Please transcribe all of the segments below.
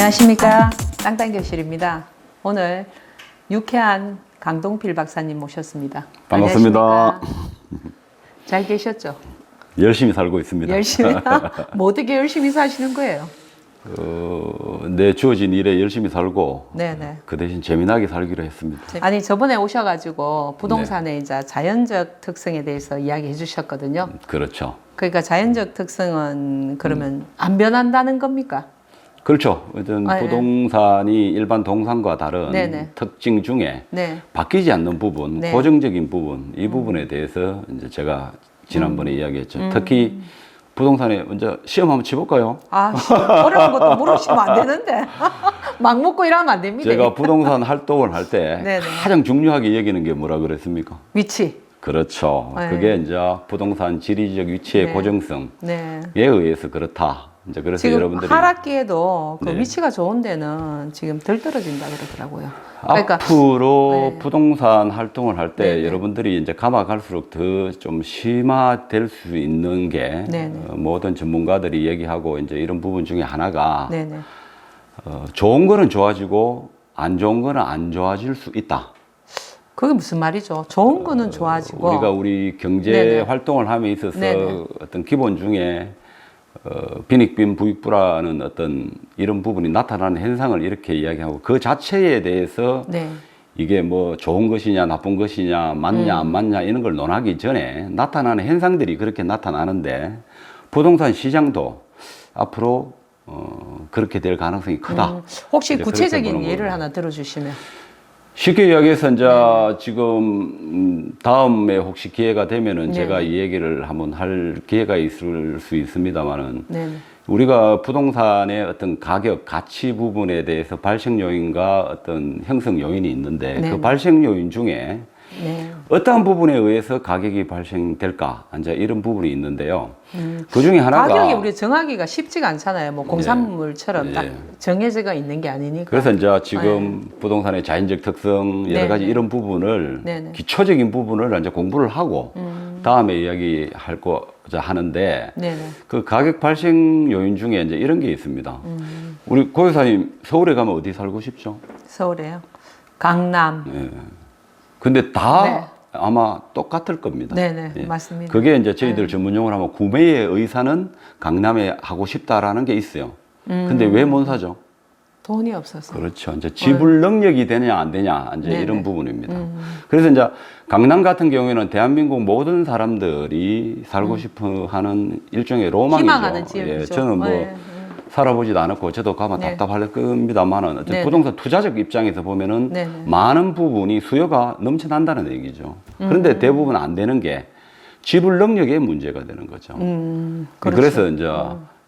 안녕하십니까. 땅땅교실입니다. 오늘 유쾌한 강동필 박사님 모셨습니다. 반갑습니다. 잘 계셨죠? 열심히 살고 있습니다. 열심히? 뭐 어떻게 열심히 사시는 거예요? 내 주어진 일에 열심히 살고 네네. 그 대신 재미나게 살기로 했습니다. 아니 저번에 오셔가지고 부동산의 이제 자연적 특성에 대해서 이야기해 주셨거든요. 그렇죠. 그러니까 자연적 특성은 그러면 안 변한다는 겁니까? 그렇죠. 어떤 부동산이 일반 동산과 다른 네네. 특징 중에 네. 바뀌지 않는 부분, 네. 고정적인 부분, 이 부분에 대해서 이제 제가 지난번에 이야기했죠. 특히 부동산에 먼저 시험 한번 쳐볼까요? 아, 어려운 것도 물으시면 안 되는데. 막 묻고 이러면 안 됩니다. 제가 부동산 활동을 할 때 네네. 가장 중요하게 여기는 게 뭐라 그랬습니까? 위치. 그렇죠. 네. 그게 이제 부동산 지리적 위치의 네. 고정성에 네. 의해서 그렇다. 이제 그래서 지금 여러분들이 하락기에도 그 네. 위치가 좋은 데는 지금 덜 떨어진다 그러더라고요. 그러니까 앞으로 네. 부동산 활동을 할 때 네, 네. 여러분들이 이제 가면 갈수록 더 좀 심화될 수 있는 게 네, 네. 모든 전문가들이 얘기하고 이제 이런 부분 중에 하나가 네네. 좋은 거는 좋아지고 안 좋은 거는 안 좋아질 수 있다. 그게 무슨 말이죠? 좋은 거는 좋아지고 우리가 우리 경제 네네. 활동을 함에 있어서 네네. 어떤 기본 중에 빈익빈 부익부라는 어떤 이런 부분이 나타나는 현상을 이렇게 이야기하고 그 자체에 대해서 네. 이게 뭐 좋은 것이냐 나쁜 것이냐 맞냐 안 맞냐 이런 걸 논하기 전에 나타나는 현상들이 그렇게 나타나는데 부동산 시장도 앞으로 그렇게 될 가능성이 크다. 혹시 이제 구체적인 그렇게 보는 예를 거예요. 하나 들어주시면. 쉽게 이야기해서 이제 네. 지금 다음에 혹시 기회가 되면은 네. 제가 이 얘기를 한번 할 기회가 있을 수 있습니다만은 네네. 우리가 부동산의 어떤 가격, 가치 부분에 대해서 발생 요인과 어떤 형성 요인이 있는데 네. 그 발생 요인 중에 네. 어떠한 부분에 의해서 가격이 발생될까? 이제 이런 부분이 있는데요. 그 중에 하나가 가격이 우리 정하기가 쉽지가 않잖아요. 뭐 공산물처럼 딱 예. 정해져가 있는 게 아니니까. 그래서 이제 지금 부동산의 자연적 특성 여러 네네. 가지 이런 부분을 네네. 기초적인 부분을 이제 공부를 하고 다음에 이야기할 거자 하는데 네네. 그 가격 발생 요인 중에 이제 이런 게 있습니다. 우리 고여사님 서울에 가면 어디 살고 싶죠? 서울에요. 강남. 예. 근데 다 네. 아마 똑같을 겁니다. 네네. 예. 맞습니다. 그게 이제 저희들 전문용어로 하면 구매의 의사는 강남에 하고 싶다라는 게 있어요. 근데 왜 못 사죠? 돈이 없어서. 그렇죠. 이제 지불 능력이 되냐 안 되냐 이제 네네. 이런 부분입니다. 그래서 이제 강남 같은 경우에는 대한민국 모든 사람들이 살고 싶어 하는 일종의 로망이죠. 희망하는 지역이죠. 예, 저는 뭐 네. 살아보지도 않았고 저도 가면 네. 답답할 겁니다만은 어쨌든 네네. 부동산 투자적 입장에서 보면은 네네. 많은 부분이 수요가 넘쳐난다는 얘기죠. 그런데 대부분 안 되는 게 지불 능력의 문제가 되는 거죠. 그렇죠. 그래서 이제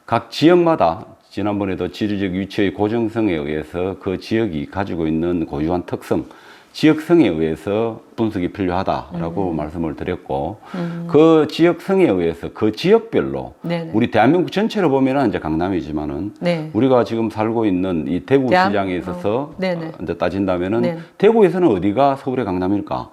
각 지역마다 지난번에도 지리적 위치의 고정성에 의해서 그 지역이 가지고 있는 고유한 특성, 지역성에 의해서 분석이 필요하다라고 말씀을 드렸고, 그 지역성에 의해서 그 지역별로 네네. 우리 대한민국 전체로 보면은 이제 강남이지만은 네. 우리가 지금 살고 있는 이 대구 시장에 있어서 네네. 이제 따진다면은 네. 대구에서는 어디가 서울의 강남일까?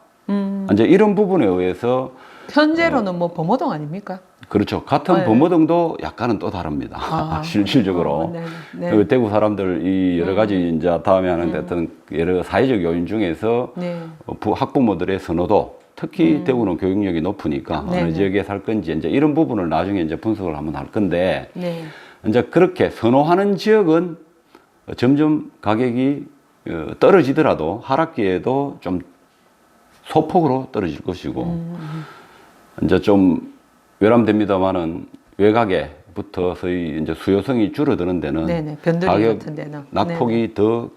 이제 이런 부분에 의해서 현재로는 뭐 범어동 아닙니까? 그렇죠. 같은 네. 범어등도 약간은 또 다릅니다. 아. 실질적으로. 네. 네. 그 대구 사람들 이 여러 가지 이제 다음에 하는데 어떤 여러 사회적 요인 중에서 네. 학부모들의 선호도 특히 대구는 교육력이 높으니까 네, 어느 네. 지역에 살 건지 이제 이런 부분을 나중에 이제 분석을 한번 할 건데 네. 이제 그렇게 선호하는 지역은 점점 가격이 떨어지더라도 하락기에도 좀 소폭으로 떨어질 것이고 이제 좀 외람됩니다만은 외곽에부터 서희 이제 수요성이 줄어드는 데는 네네. 변두리 가격 같은 데는. 낙폭이 더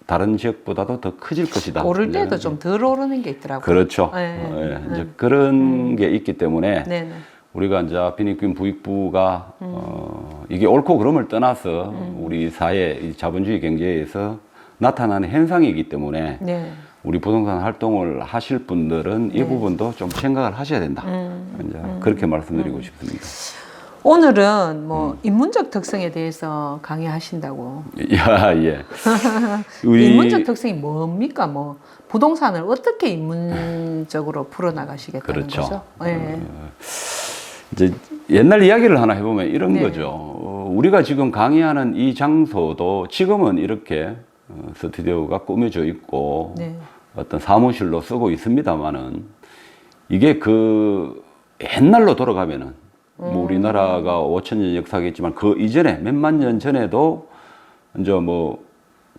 다른 지역보다도 더 커질 것이다. 오를 이제 때도 좀 덜 오르는 게 있더라고요. 그렇죠. 네. 예, 이제 그런 게 있기 때문에 네네. 우리가 이제 빈익빈 부익부가 이게 옳고 그름을 떠나서 우리 사회 이 자본주의 경제에서 나타나는 현상이기 때문에 네. 우리 부동산 활동을 하실 분들은 이 부분도 좀 생각을 하셔야 된다. 이제 그렇게 말씀드리고 싶습니다. 오늘은 뭐 인문적 특성에 대해서 강의하신다고. 야, 예. 인문적 특성이 뭡니까? 뭐 부동산을 어떻게 인문적으로 풀어나가시겠다는 그렇죠. 거죠? 예. 이제 옛날 이야기를 하나 해보면 이런 네. 거죠. 우리가 지금 강의하는 이 장소도 지금은 이렇게 스튜디오가 꾸며져 있고 네. 어떤 사무실로 쓰고 있습니다만은 이게 그 옛날로 돌아가면은 뭐 우리나라가 5,000년 역사겠지만 그 이전에 몇만 년 전에도 이제 뭐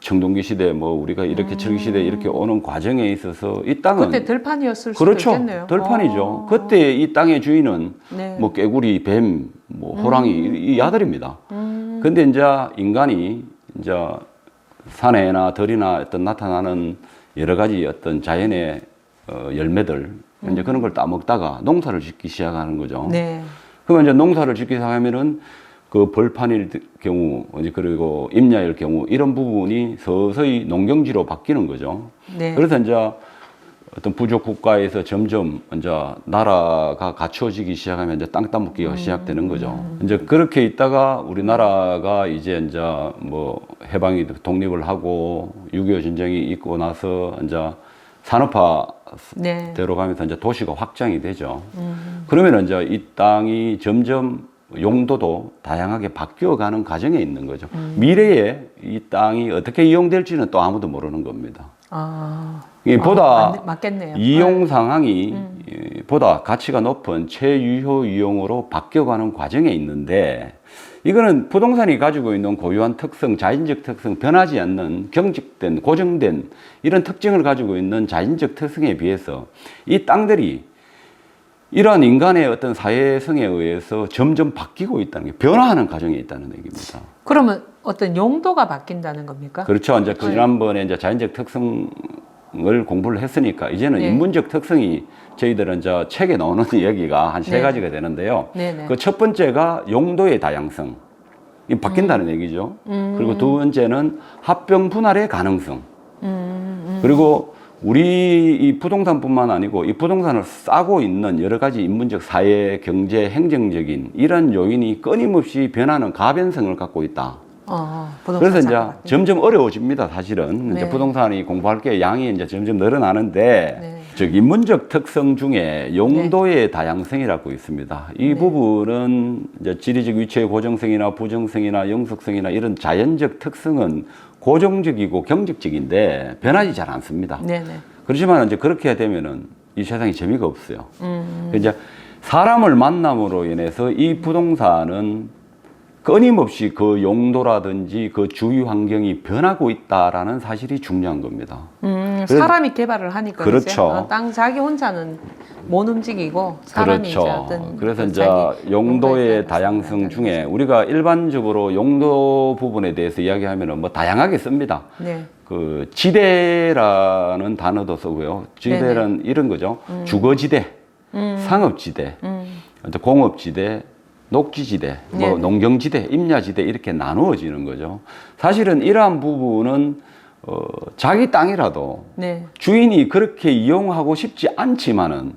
청동기 시대 뭐 우리가 이렇게 철기 시대 이렇게 오는 과정에 있어서 이 땅은 그때 들판이었을 그렇죠. 수도 있겠네요. 들판이죠. 그때 이 땅의 주인은 네. 뭐 깨구리, 뱀, 뭐 호랑이 이 야들입니다. 근데 이제 인간이 이제 산에나 들이나 어떤 나타나는 여러 가지 어떤 자연의 열매들 이제 그런 걸 따먹다가 농사를 짓기 시작하는 거죠. 네. 그러면 이제 농사를 짓기 시작하면은 그 벌판일 경우, 이제 그리고 임야일 경우 이런 부분이 서서히 농경지로 바뀌는 거죠. 네. 그래서 이제 어떤 부족 국가에서 점점 이제 나라가 갖추어지기 시작하면 이제 땅 따먹기가 시작되는 거죠. 이제 그렇게 있다가 우리나라가 이제 뭐 해방이 독립을 하고 6.25 전쟁이 있고 나서 이제 산업화 네. 대로 가면서 이제 도시가 확장이 되죠. 그러면 이제 이 땅이 점점 용도도 다양하게 바뀌어가는 과정에 있는 거죠. 미래에 이 땅이 어떻게 이용될지는 또 아무도 모르는 겁니다. 이게 보다 맞겠네요. 이용 상황이 보다 가치가 높은 최유효 이용으로 바뀌어가는 과정에 있는데 이거는 부동산이 가지고 있는 고유한 특성, 자연적 특성, 변하지 않는 경직된, 고정된 이런 특징을 가지고 있는 자연적 특성에 비해서 이 땅들이 이러한 인간의 어떤 사회성에 의해서 점점 바뀌고 있다는 게 변화하는 과정에 있다는 얘기입니다. 그러면 어떤 용도가 바뀐다는 겁니까? 그렇죠. 이제 지난번에 이제 자연적 특성을 공부를 했으니까 이제는 네. 인문적 특성이 저희들은 이제 책에 나오는 이야기가 한 세 네. 가지가 되는데요. 네네. 그 첫 번째가 용도의 다양성. 이 바뀐다는 얘기죠. 그리고 두 번째는 합병 분할의 가능성. 그리고 우리 이 부동산뿐만 아니고 이 부동산을 싸고 있는 여러 가지 인문적, 사회, 경제, 행정적인 이런 요인이 끊임없이 변하는 가변성을 갖고 있다. 부동산 그래서 이제 사고가. 점점 어려워집니다, 사실은. 네. 이제 부동산이 공부할 게 양이 이제 점점 늘어나는데, 네. 즉, 인문적 특성 중에 용도의 다양성이라고 있습니다. 이 네. 부분은 이제 지리적 위치의 고정성이나 부정성이나 영속성이나 이런 자연적 특성은 고정적이고 경직적인데 변하지 잘 않습니다. 네네. 그렇지만 이제 그렇게 되면은 이 세상에 재미가 없어요. 이제 사람을 만남으로 인해서 이 부동산은 끊임없이 그 용도라든지 그 주위 환경이 변하고 있다라는 사실이 중요한 겁니다. 사람이 개발을 하니까 그렇죠. 이제 땅 자기 혼자는 못 움직이고 사람이 이제 그렇죠. 어떤 그래서 그 이제 자기 용도의 다양성 중에 우리가 일반적으로 용도 부분에 대해서 이야기하면은 뭐 다양하게 씁니다. 네. 그 지대라는 단어도 쓰고요. 지대는 이런 거죠. 주거지대, 상업지대, 공업지대, 녹지지대, 뭐 네네. 농경지대, 임야지대 이렇게 나누어지는 거죠. 사실은 이러한 부분은 자기 땅이라도 네. 주인이 그렇게 이용하고 싶지 않지만은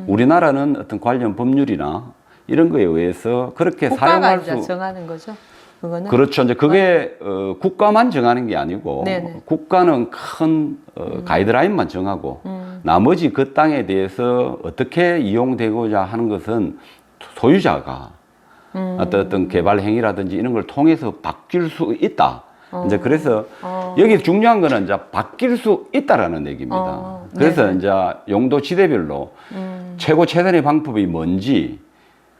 우리나라는 어떤 관련 법률이나 이런 거에 의해서 그렇게 국가가 사용할 이제 수 정하는 거죠. 그거는 그렇죠. 이제 그게 국가만 정하는 게 아니고 네네. 국가는 큰 가이드라인만 정하고 나머지 그 땅에 대해서 어떻게 이용되고자 하는 것은 소유자가 어떤 개발 행위라든지 이런 걸 통해서 바뀔 수 있다. 이제 그래서 여기 중요한 거는 이제 바뀔 수 있다라는 얘기입니다. 그래서 네네. 이제 용도 지대별로 최고 최선의 방법이 뭔지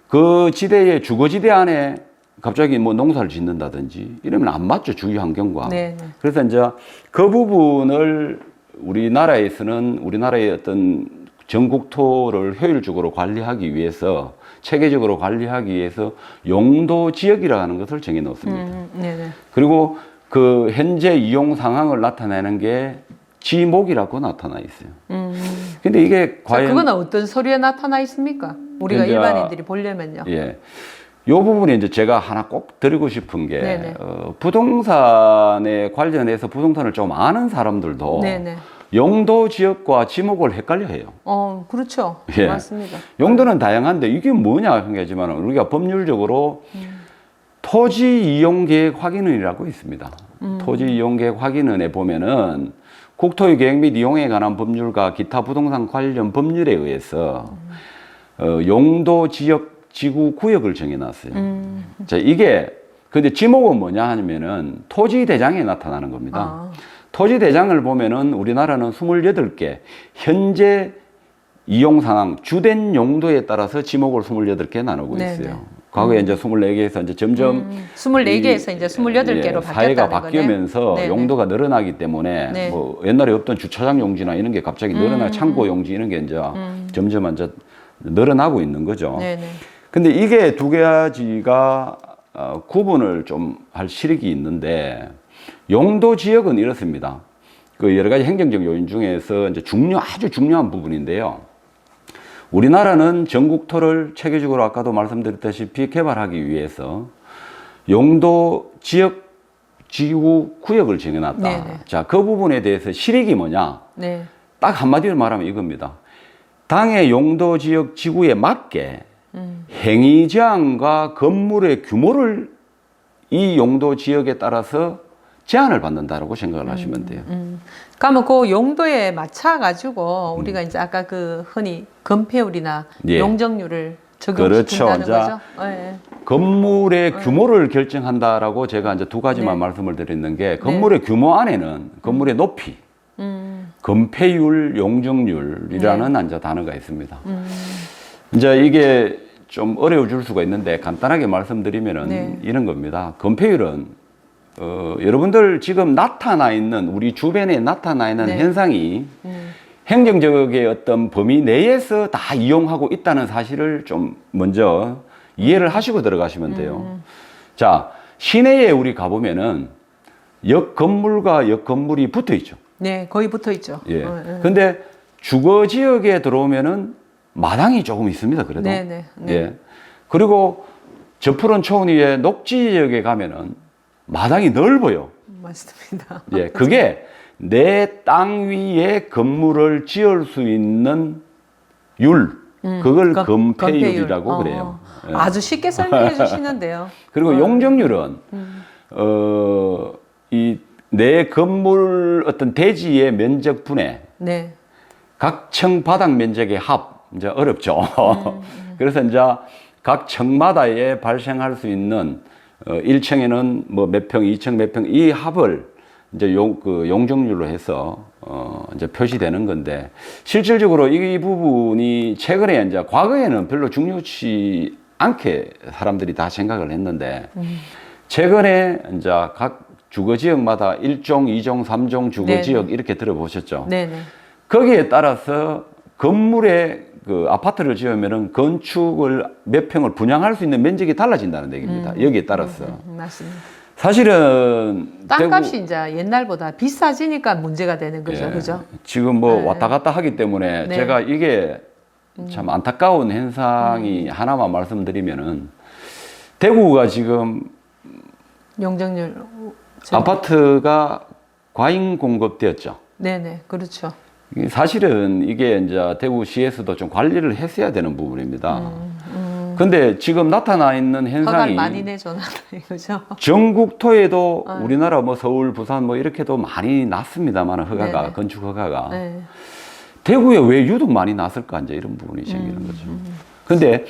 그 지대의 주거지대 안에 갑자기 뭐 농사를 짓는다든지 이러면 안 맞죠, 주위 환경과. 네네. 그래서 이제 그 부분을 우리나라에서는 우리나라의 어떤 전국토를 효율적으로 관리하기 위해서 체계적으로 관리하기 위해서 용도 지역이라는 것을 정해 놓습니다. 네네. 그리고 그 현재 이용 상황을 나타내는 게 지목이라고 나타나 있어요. 근데 이게 과연 그거는 어떤 서류에 나타나 있습니까? 우리가 이제 일반인들이 보려면요. 예. 요 부분에 이제 제가 하나 꼭 드리고 싶은 게 네네. 부동산에 관련해서 부동산을 좀 아는 사람들도 네네. 용도 지역과 지목을 헷갈려 해요. 그렇죠. 예. 맞습니다. 용도는 다양한데 이게 뭐냐 하는 게지만 우리가 법률적으로 토지 이용 계획 확인원이라고 있습니다. 토지 이용 계획 확인원에 보면은 국토의 계획 및 이용에 관한 법률과 기타 부동산 관련 법률에 의해서 용도 지역 지구 구역을 정해놨어요. 자, 이게 근데 지목은 뭐냐 하면은 토지대장에 나타나는 겁니다. 아. 토지대장을 보면은 우리나라는 28개, 현재 이용 상황, 주된 용도에 따라서 지목을 28개 나누고 네네. 있어요. 과거에 이제 24개에서 이제 점점 24개에서 이제 28개로 사회가 바뀌었다는 바뀌면서 거네. 용도가 늘어나기 때문에 네. 뭐 옛날에 없던 주차장 용지나 이런 게 갑자기 늘어나 창고 용지 이런 게 이제 점점 이제 늘어나고 있는 거죠. 네네. 근데 이게 두 가지가 구분을 좀 할 실익이 있는데 용도 지역은 이렇습니다. 그 여러 가지 행정적 요인 중에서 이제 아주 중요한 부분인데요. 우리나라는 전국토를 체계적으로 아까도 말씀드렸다시피 개발하기 위해서 용도 지역 지구 구역을 정해놨다. 네네. 자, 그 부분에 대해서 실익이 뭐냐? 네. 딱 한마디로 말하면 이겁니다. 당의 용도 지역 지구에 맞게 행위 제한과 건물의 규모를 이 용도 지역에 따라서 제한을 받는다라고 생각을 하시면 돼요. 그러면 그 용도에 맞춰 가지고 우리가 이제 아까 그 흔히 건폐율이나 예. 용적률을 그렇죠. 적용시킨다는 자, 거죠. 예. 건물의 규모를 결정한다라고 제가 이제 두 가지만 네. 말씀을 드리는 게 건물의 규모 안에는 건물의 높이, 건폐율, 용적률이라는 이제 단어가 있습니다. 이제 이게 좀 어려워질 수가 있는데 간단하게 말씀드리면은 네. 이런 겁니다. 건폐율은 여러분들 지금 나타나 있는 우리 주변에 나타나 있는 네. 현상이 행정적의 어떤 범위 내에서 다 이용하고 있다는 사실을 좀 먼저 이해를 하시고 들어가시면 돼요. 자, 시내에 우리 가보면은 역 건물과 역 건물이 붙어 있죠. 네, 거의 붙어 있죠. 예. 근데 주거 지역에 들어오면은 마당이 조금 있습니다. 그래도. 네네. 네. 예. 그리고 저 푸른 초원 위에 녹지 지역에 가면은 마당이 넓어요. 맞습니다. 예. 그게 내 땅 위에 건물을 지을 수 있는 율. 그걸 건폐율이라고 그래요. 예. 아주 쉽게 설명해 주시는데요. 그리고 용적률은 이 내 건물 어떤 대지의 면적분에 네. 각 층 바닥 면적의 합, 이제 어렵죠. 그래서 이제 각 층마다에 발생할 수 있는 1층에는 뭐 몇 평, 2층 몇 평, 이 합을 이제 용적률로 해서 이제 표시되는 건데 실질적으로 이 부분이 최근에 이제 과거에는 별로 중요치 않게 사람들이 다 생각을 했는데 최근에 이제 각 주거 지역마다 1종, 2종, 3종 주거 네네. 지역 이렇게 들어보셨죠? 네네. 거기에 따라서 건물에 그 아파트를 지으면은 건축을 몇 평을 분양할 수 있는 면적이 달라진다는 얘기입니다. 여기에 따라서. 맞습니다. 사실은 땅값이 이제 옛날보다 비싸지니까 문제가 되는 거죠. 예, 그죠? 지금 뭐 네. 왔다 갔다 하기 때문에 네. 제가 이게 참 안타까운 현상이 하나만 말씀드리면은 대구가 지금 용적률. 아파트가 과잉 공급되었죠. 네네. 그렇죠. 사실은 이게 이제 대구시에서도 좀 관리를 했어야 되는 부분입니다. 근데 지금 나타나 있는 허가를 현상이 많이 내줘놨다 이거죠. 전국토에도 우리나라 뭐 서울, 부산 뭐 이렇게도 많이 났습니다만 허가가, 네네. 건축 허가가. 네. 대구에 왜 유독 많이 났을까 이제 이런 부분이 생기는 거죠. 근데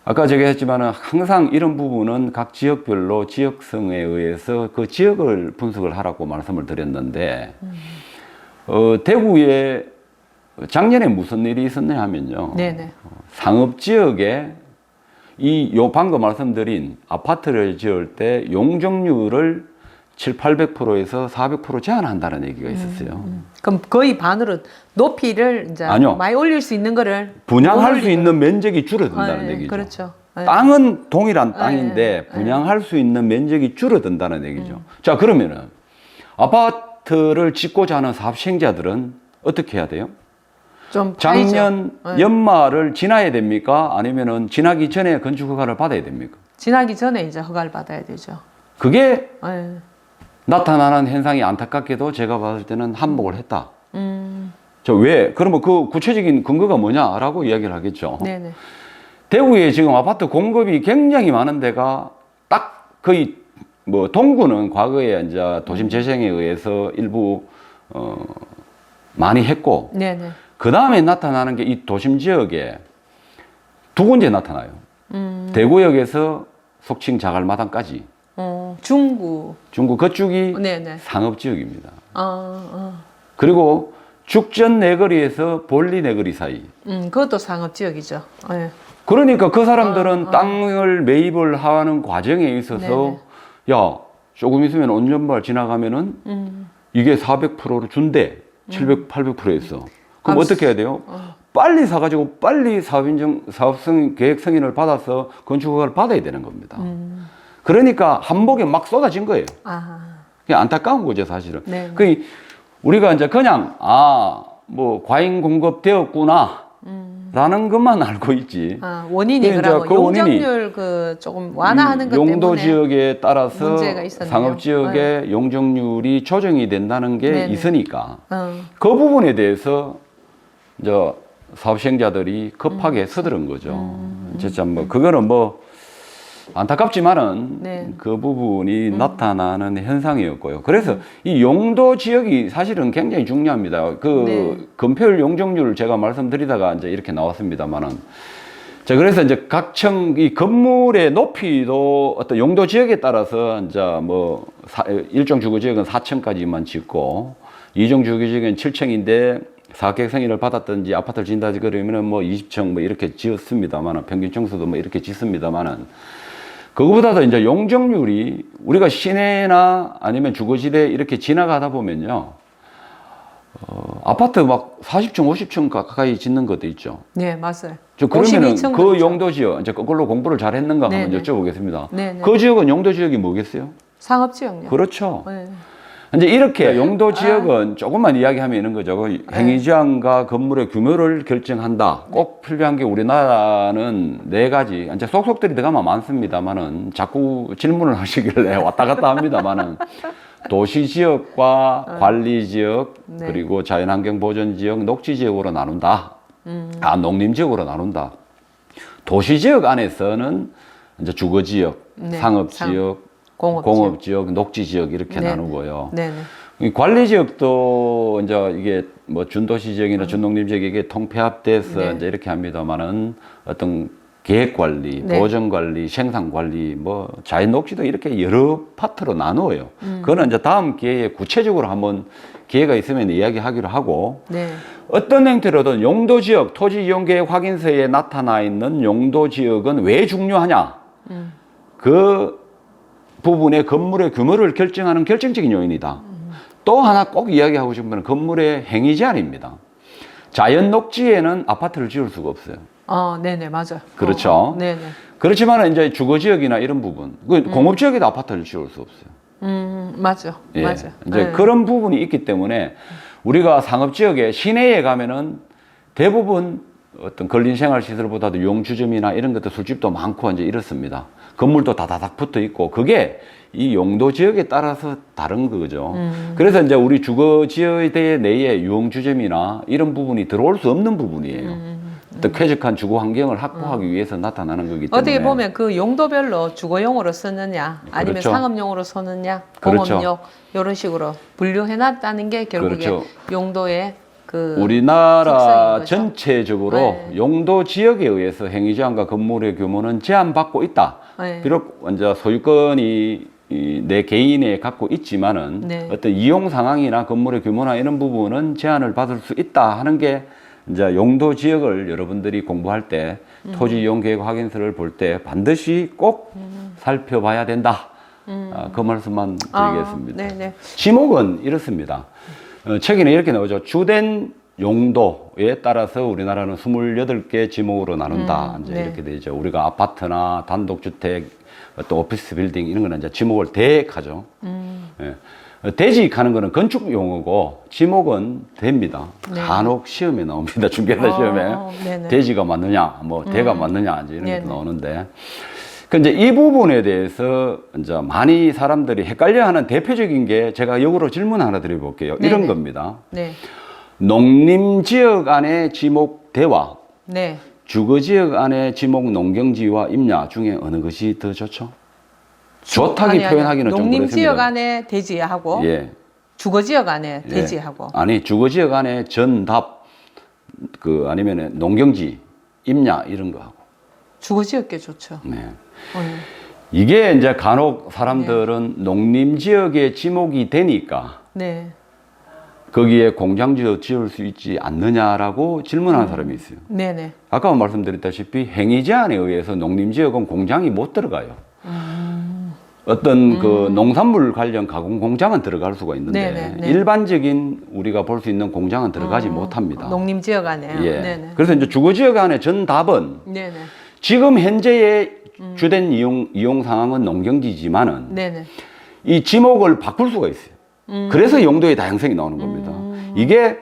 아까 제가 했지만은 항상 이런 부분은 각 지역별로 지역성에 의해서 그 지역을 분석을 하라고 말씀을 드렸는데 대구에 작년에 무슨 일이 있었냐 하면요. 네네. 상업 지역에 방금 말씀드린 아파트를 지을 때 용적률을 700~800%에서 400% 제한한다는 얘기가 있었어요. 그럼 거의 반으로 높이를 이제 아니요. 많이 올릴 수 있는 거를 분양할 수 올리는- 있는 면적이 줄어든다는 예, 얘기죠. 그렇죠. 예. 땅은 동일한 땅인데 예. 분양할 수 있는 면적이 줄어든다는 얘기죠. 자, 그러면은 아파트를 짓고자 하는 사업 시행자들은 어떻게 해야 돼요? 좀 작년 파이죠. 예. 연말을 지나야 됩니까? 아니면은 지나기 전에 건축 허가를 받아야 됩니까? 지나기 전에 이제 허가를 받아야 되죠. 그게 예. 나타나는 현상이 안타깝게도 제가 봤을 때는 한몫을 했다. 음. 저 왜? 그러면 그 구체적인 근거가 뭐냐라고 이야기를 하겠죠. 네네. 대구에 지금 아파트 공급이 굉장히 많은 데가 딱 거의 뭐 동구는 과거에 이제 도심 재생에 의해서 일부 많이 했고 네네. 그 다음에 나타나는 게 이 도심 지역에 두 군데 나타나요. 대구역에서 속칭 자갈마당까지 중구. 중구 그쪽이 네네. 상업지역입니다. 어. 그리고 죽전 내거리에서 볼리 내거리 사이. 그것도 상업지역이죠. 네. 그러니까 그 사람들은 땅을 매입을 하는 과정에 있어서 네네. 야 조금 있으면 온전발 지나가면은 이게 400%로 준대. 700, 800%였어. 그럼 어떻게 해야 돼요? 빨리 사가지고 빨리 사업성 계획 승인을 받아서 건축허가를 받아야 되는 겁니다. 그러니까 한복에 막 쏟아진 거예요. 그냥 안타까운 거죠, 사실은. 네. 그 우리가 이제 그냥 뭐 과잉 공급되었구나 라는 것만 알고 있지. 원인이 이제 그러고 그 원인이 용적률 조금 완화하는 것 때문에 용도 지역에 따라서 문제가 있었네요. 상업 지역의 용적률이 조정이 된다는 게 네네. 있으니까 그 부분에 대해서 이제 사업 시행자들이 급하게 서두른 거죠. 진짜 뭐 그거는 뭐 안타깝지만은 네. 그 부분이 나타나는 현상이었고요. 그래서 이 용도 지역이 사실은 굉장히 중요합니다. 네. 건폐율 용적률을 제가 말씀드리다가 이제 이렇게 나왔습니다만은 자, 그래서 이제 각층 이 건물의 높이도 어떤 용도 지역에 따라서 이제 뭐 일정 주거 지역은 4층까지만 짓고 이종 주거 지역은 7층인데 사업계획 승인을 받았든지 아파트를 짓는다 그러면은 뭐 20층 뭐 이렇게 지었습니다만은 평균 층수도 뭐 이렇게 짓습니다만은 그거보다도 이제 용적률이 우리가 시내나 아니면 주거지대 이렇게 지나가다 보면요. 아파트 막 40층, 50층 가까이 짓는 것도 있죠. 네, 맞아요. 그러면은 52층 그 그렇죠. 용도 지역, 이제 그걸로 공부를 잘 했는가 한번 네네. 여쭤보겠습니다. 네네. 그 지역은 용도 지역이 뭐겠어요? 상업지역요. 그렇죠. 네. 이제 이렇게 용도 지역은 조금만 이야기하면 있는 거죠. 그 행위지향과 건물의 규모를 결정한다. 꼭 필요한 게 우리나라는 4가지. 이제 속속들이 들어가면 많습니다만은 자꾸 질문을 하시길래 왔다 갔다 합니다만은 도시지역과 관리지역 네. 그리고 자연환경보전지역, 녹지지역으로 나눈다. 농림지역으로 나눈다. 도시지역 안에서는 이제 주거지역, 네. 상업지역, 공업지역, 녹지지역 이렇게 네. 나누고요. 네네. 이 관리지역도 이제 이게 뭐 준도시지역이나 준농림지역 이게 통폐합돼서 네. 이제 이렇게 합니다만은 어떤 계획관리, 네. 보전관리, 생산관리, 뭐 자연녹지도 이렇게 여러 파트로 나누어요. 그거는 이제 다음 기회에 구체적으로 한번 기회가 있으면 이야기하기로 하고 네. 어떤 형태로든 용도지역, 토지이용계획 확인서에 나타나 있는 용도지역은 왜 중요하냐? 그 부분의 건물의 규모를 결정하는 결정적인 요인이다. 또 하나 꼭 이야기하고 싶은 건 건물의 행위 제한입니다. 자연 녹지에는 아파트를 지을 수가 없어요. 네네, 맞아요. 그렇죠. 네네. 그렇지만 이제 주거지역이나 이런 부분, 공업지역에도 아파트를 지을 수 없어요. 맞죠. 예. 맞아요. 이제 네. 그런 부분이 있기 때문에 우리가 상업지역에 시내에 가면은 대부분 어떤 근린생활시설보다도 용주점이나 이런 것도 술집도 많고 이제 이렇습니다. 건물도 다다닥 붙어 있고 그게 이 용도 지역에 따라서 다른 거죠. 그래서 이제 우리 주거 지역의 내에 유흥주점이나 이런 부분이 들어올 수 없는 부분이에요. 또 쾌적한 주거 환경을 확보하기 위해서 나타나는 거기 때문에 어떻게 보면 그 용도별로 주거용으로 쓰느냐 아니면 그렇죠. 상업용으로 쓰느냐 그렇죠. 공업용 이런 식으로 분류해놨다는 게 결국에 그렇죠. 용도의 그 우리나라 특성인 거죠. 전체적으로 네. 용도 지역에 의해서 행위제한과 건물의 규모는 제한받고 있다. 네. 비록 이제 소유권이 내 개인에 갖고 있지만은 네. 어떤 이용 상황이나 건물의 규모나 이런 부분은 제한을 받을 수 있다 하는 게 이제 용도 지역을 여러분들이 공부할 때 토지 이용 계획 확인서를 볼 때 반드시 꼭 살펴봐야 된다. 그 말씀만 드리겠습니다. 네네. 지목은 이렇습니다. 책에는 이렇게 나오죠. 주된 용도에 따라서 우리나라는 28개 지목으로 나눈다. 이제 네. 이렇게 되죠. 우리가 아파트나 단독주택, 또 오피스 빌딩 이런 거는 이제 지목을 대하죠. 예. 대지하는 거는 건축 용어고 지목은 대입니다. 네. 간혹 시험에 나옵니다. 중개사 시험에 네네. 대지가 맞느냐, 뭐 대가 맞느냐 이제 이런 네네. 게 나오는데. 그 이제 이 부분에 대해서 이제 많이 사람들이 헷갈려하는 대표적인 게 제가 역으로 질문 하나 드려볼게요. 네네. 이런 겁니다. 네. 농림지역 안에 지목대와 네. 주거지역 안에 지목 농경지와 임야 중에 어느 것이 더 좋죠? 좋다기 표현하기는 좀 그렇습니다. 농림지역 안에 대지하고 예. 주거지역 안에 예. 대지하고 아니 주거지역 안에 전답 아니면 농경지 임야 이런 거 하고 주거지역 게 좋죠. 네. 이게 이제 간혹 사람들은 농림 지역의 지목이 되니까 네. 거기에 공장 지을 수 있지 않느냐라고 질문하는 사람이 있어요. 네네. 아까 말씀드렸다시피 행위 제한에 의해서 농림 지역은 공장이 못 들어가요. 어떤 그 농산물 관련 가공 공장은 들어갈 수가 있는데 네네. 일반적인 우리가 볼 수 있는 공장은 들어가지 못합니다. 농림 지역 안에요. 예. 네네. 그래서 이제 주거 지역 안에 전 답은 네네. 지금 현재의 주된 이용 상황은 농경지지만은 네네. 이 지목을 바꿀 수가 있어요. 그래서 용도의 다양성이 나오는 겁니다. 이게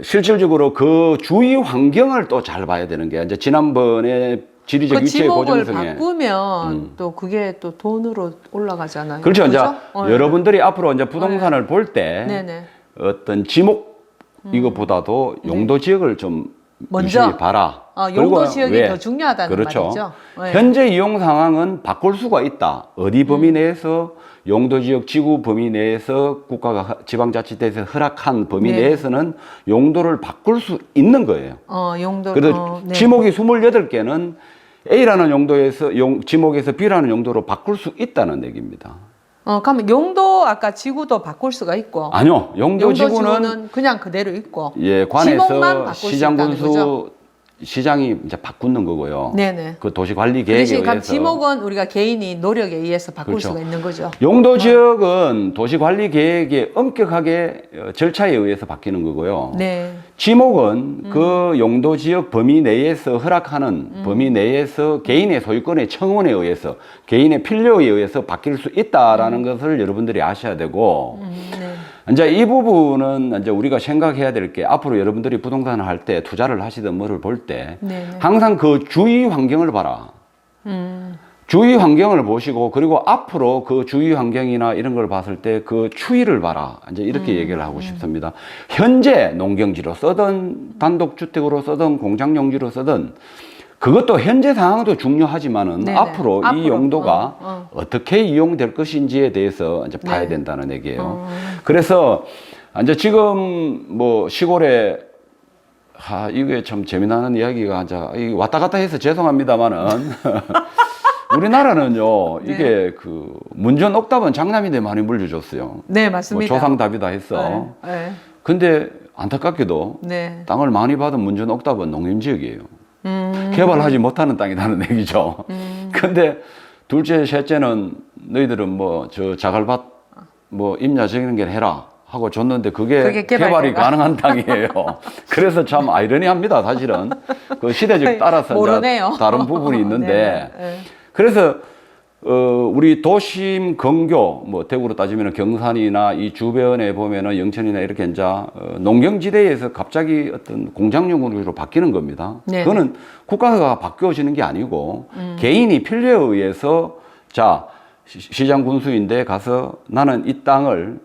실질적으로 그 주위 환경을 또 잘 봐야 되는 게 이제 지난번에 지리적 그 위치의 지목을 고정성에 바꾸면 또 그게 또 돈으로 올라가잖아요. 그렇죠. 이제 그죠? 여러분들이 앞으로 이제 부동산을 볼 때 네네. 어떤 지목 이것보다도 용도 지역을 좀 먼저? 유심히 봐라. 용도 그리고 지역이 왜? 더 중요하다는 그렇죠. 말이죠. 네. 현재 이용 상황은 바꿀 수가 있다. 어디 범위 내에서 용도 지역 지구 범위 내에서 국가가 지방자치대에서 허락한 범위 네. 내에서는 용도를 바꿀 수 있는 거예요. 용도. 그래서 네. 지목이 28개는 A라는 용도에서 지목에서 B라는 용도로 바꿀 수 있다는 얘기입니다. 그러면 용도 아까 지구도 바꿀 수가 있고. 아니요. 용도 지구는 지구는 그냥 그대로 있고. 예, 지목만 관에서 바꿀 수 시장 있다는 군수 거죠? 시장이 이제 바꾸는 거고요. 네네. 그 도시 관리 그 계획에 대신 각 의해서 지목은 우리가 개인이 노력에 의해서 바꿀 그렇죠. 수가 있는 거죠. 용도 지역은 도시 관리 계획에 엄격하게 절차에 의해서 바뀌는 거고요. 네. 지목은 그 용도 지역 범위 내에서 허락하는 범위 내에서 개인의 소유권의 청원에 의해서 개인의 필요에 의해서 바뀔 수 있다라는 것을 여러분들이 아셔야 되고 네. 이제 이 부분은 이제 우리가 생각해야 될 게 앞으로 여러분들이 부동산을 할 때 투자를 하시든 뭐를 볼 때 네네. 항상 그 주위 환경을 봐라. 주위 환경을 보시고 그리고 앞으로 그 주위 환경이나 이런 걸 봤을 때 그 추이를 봐라. 이제 이렇게 얘기를 하고 싶습니다. 현재 농경지로 쓰든 단독주택으로 쓰든 공장용지로 쓰든 그것도 현재 상황도 중요하지만은 네네. 앞으로 이 앞으로. 용도가 어떻게 이용될 것인지에 대해서 이제 봐야 네. 된다는 얘기예요. 그래서 이제 지금 뭐 시골에 이게 참 재미나는 이야기가 이제 왔다 갔다 해서 죄송합니다만은 우리나라는요 이게 그 문전 옥답은 장남인데 많이 물려줬어요. 네, 뭐 맞습니다. 조상답이다 했어. 네. 근데 안타깝게도 네. 땅을 많이 받은 문전 옥답은 농림지역이에요. 개발하지 못하는 땅이라는 얘기죠. 근데 둘째, 셋째는 너희들은 뭐 저 자갈밭 뭐 임야 적는 게 해라 하고 줬는데 그게 개발이 가능한 땅이에요. 그래서 참 아이러니합니다, 사실은. 그 시대적 따라서 모르네요. 다른 부분이 있는데. 네. 그래서 우리 도심 근교, 뭐 대구로 따지면 경산이나 이 주변에 보면은 영천이나 이렇게 이제 농경지대에서 갑자기 어떤 공장용으로 바뀌는 겁니다. 네네. 그거는 국가가 바뀌어지는 게 아니고 개인이 필요에 의해서 자 시장 군수인데 가서 나는 이 땅을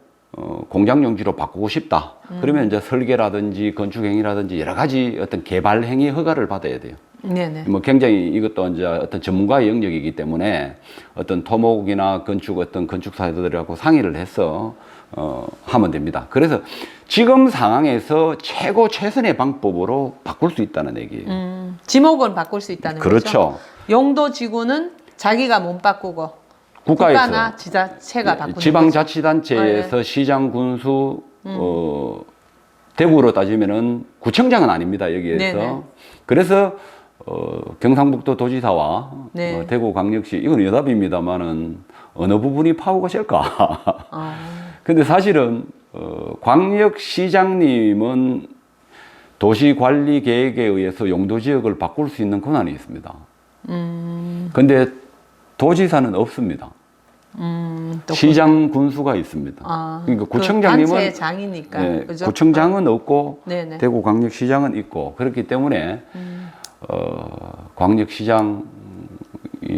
공장용지로 바꾸고 싶다. 그러면 이제 설계라든지 건축행위라든지 여러 가지 어떤 개발행위 허가를 받아야 돼요. 네네. 뭐 굉장히 이것도 이제 어떤 전문가의 영역이기 때문에 어떤 토목이나 어떤 건축사들하고 상의를 해서 하면 됩니다. 그래서 지금 상황에서 최선의 방법으로 바꿀 수 있다는 얘기예요. 지목은 바꿀 수 있다는 그렇죠. 거죠. 용도 지구는 자기가 못 바꾸고 국가에서 국가나 지자체가 바꾸는 지방자치단체에서 거죠. 시장 군수 대구로 따지면은 구청장은 아닙니다 여기에서. 네네. 그래서 경상북도 도지사와 네. 대구광역시 이건 여답입니다만은 어느 부분이 파워가 셀까? 근데 사실은 광역시장님은 도시관리계획에 의해서 용도지역을 바꿀 수 있는 권한이 있습니다. 근데 도지사는 없습니다. 시장 군수가 있습니다. 그러니까 구청장님은 단체 장이니까. 네, 그죠? 구청장은 없고 네네. 대구광역시장은 있고 그렇기 때문에 광역시장이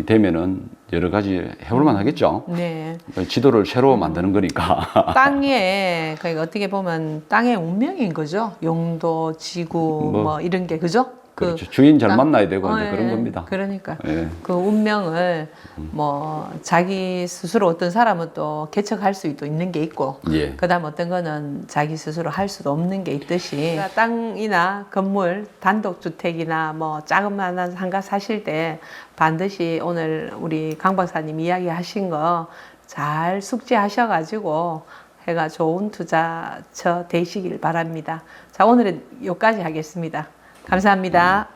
되면은 여러 가지 해볼만 하겠죠. 네. 지도를 새로 만드는 거니까. 땅에 그러니까 어떻게 보면 땅의 운명인 거죠. 용도, 지구 뭐 이런 게 그죠? 그렇죠. 주인 잘 땅- 만나야 되고 이제 예, 그런 겁니다. 그러니까 예. 그 운명을 뭐 자기 스스로 어떤 사람은 또 개척할 수도 있는 게 있고 예. 그다음 어떤 거는 자기 스스로 할 수도 없는 게 있듯이 땅이나 건물 단독주택이나 뭐 자그마한 상가 사실 때 반드시 오늘 우리 강 박사님 이야기하신 거 잘 숙지하셔가지고 해가 좋은 투자처 되시길 바랍니다. 자, 오늘은 여기까지 하겠습니다. 감사합니다.